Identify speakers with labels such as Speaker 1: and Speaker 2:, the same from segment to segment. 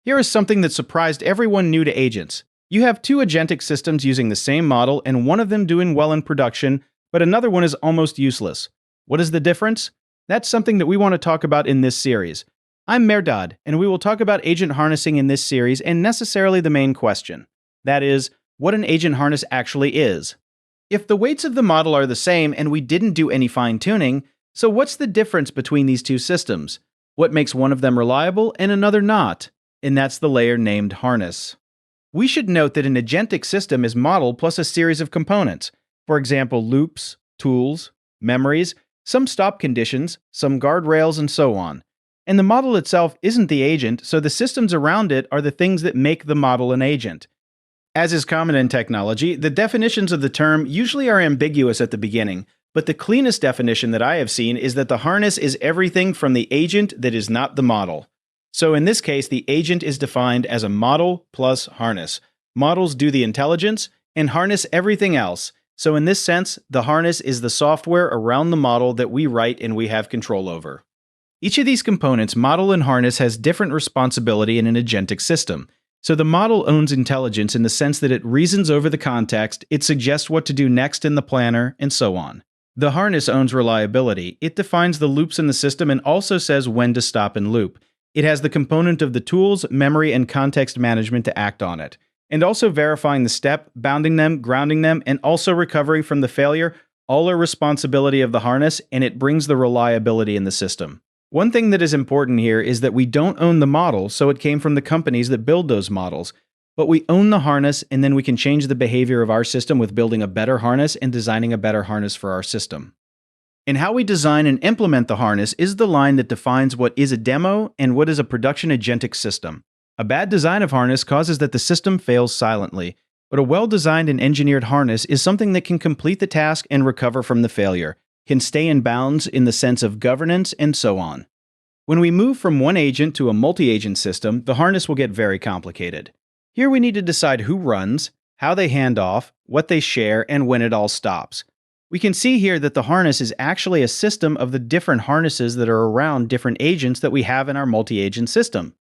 Speaker 1: Here is something that surprised everyone new to agents. You have two agentic systems using the same model, and one of them doing well in production, but another one is almost useless. What is the difference? That's something that we want to talk about in this series. I'm Mehrdad, and we will talk about agent harnessing in this series and necessarily the main question. That is, what an agent harness actually is. If the weights of the model are the same and we didn't do any fine-tuning, so what's the difference between these two systems? What makes one of them reliable and another not? And that's the layer named harness. We should note that an agentic system is model plus a series of components. For example, loops, tools, memories, some stop conditions, some guardrails, and so on. And the model itself isn't the agent, so the systems around it are the things that make the model an agent. As is common in technology, the definitions of the term usually are ambiguous at the beginning, but the cleanest definition that I have seen is that the harness is everything from the agent that is not the model. So in this case, the agent is defined as a model plus harness. Models do the intelligence, and harness everything else. So in this sense, the harness is the software around the model that we write and we have control over. Each of these components, model and harness, has different responsibility in an agentic system. So the model owns intelligence in the sense that it reasons over the context, it suggests what to do next in the planner, and so on. The harness owns reliability. It defines the loops in the system and also says when to stop and loop. It has the component of the tools, memory, and context management to act on it. And also verifying the step, bounding them, grounding them, and also recovery from the failure, all are responsibility of the harness, and it brings the reliability in the system. One thing that is important here is that we don't own the model, so it came from the companies that build those models. But we own the harness, and then we can change the behavior of our system with building a better harness and designing a better harness for our system. And how we design and implement the harness is the line that defines what is a demo and what is a production agentic system. A bad design of harness causes that the system fails silently, but a well-designed and engineered harness is something that can complete the task and recover from the failure, can stay in bounds in the sense of governance, and so on. When we move from one agent to a multi-agent system, the harness will get very complicated. Here we need to decide who runs, how they hand off, what they share, and when it all stops. We can see here that the harness is actually a system of the different harnesses that are around different agents that we have in our multi-agent system.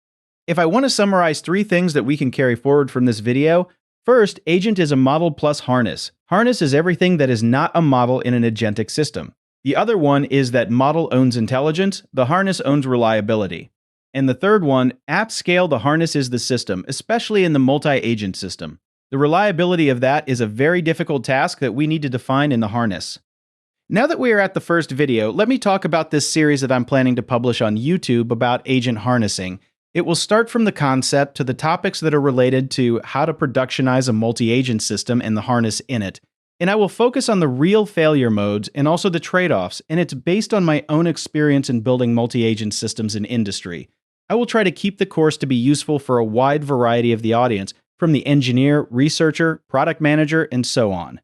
Speaker 1: If I want to summarize 3 things that we can carry forward from this video, first, agent is a model plus harness. Harness is everything that is not a model in an agentic system. The other one is that model owns intelligence, the harness owns reliability. And the third one, at scale, the harness is the system, especially in the multi-agent system. The reliability of that is a very difficult task that we need to define in the harness. Now that we are at the first video, let me talk about this series that I'm planning to publish on YouTube about agent harnessing. It will start from the concept to the topics that are related to how to productionize a multi-agent system and the harness in it. And I will focus on the real failure modes and also the trade-offs, and it's based on my own experience in building multi-agent systems in industry. I will try to keep the course to be useful for a wide variety of the audience, from the engineer, researcher, product manager, and so on.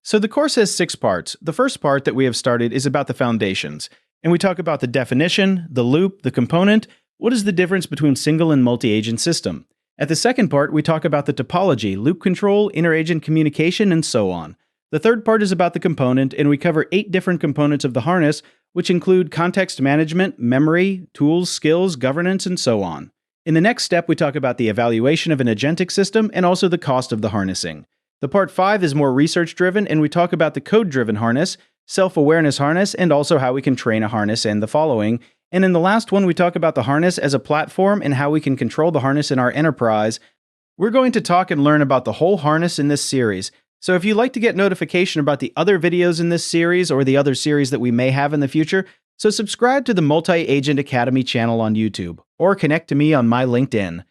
Speaker 1: So the course has 6 parts. The first part that we have started is about the foundations, and we talk about the definition, the loop, the component, what is the difference between single and multi-agent system. At the second part, we talk about the topology, loop control, inter-agent communication, and so on. The third part is about the component, and we cover 8 different components of the harness, which include context management, memory, tools, skills, governance, and so on. In the next step, we talk about the evaluation of an agentic system and also the cost of the harnessing. The part 5 is more research-driven, and we talk about the code-driven harness, self-awareness harness, and also how we can train a harness and the following. And in the last one, we talk about the harness as a platform and how we can control the harness in our enterprise. We're going to talk and learn about the whole harness in this series. So if you'd like to get notification about the other videos in this series or the other series that we may have in the future, so subscribe to the Multi-Agent Academy channel on YouTube or connect to me on my LinkedIn.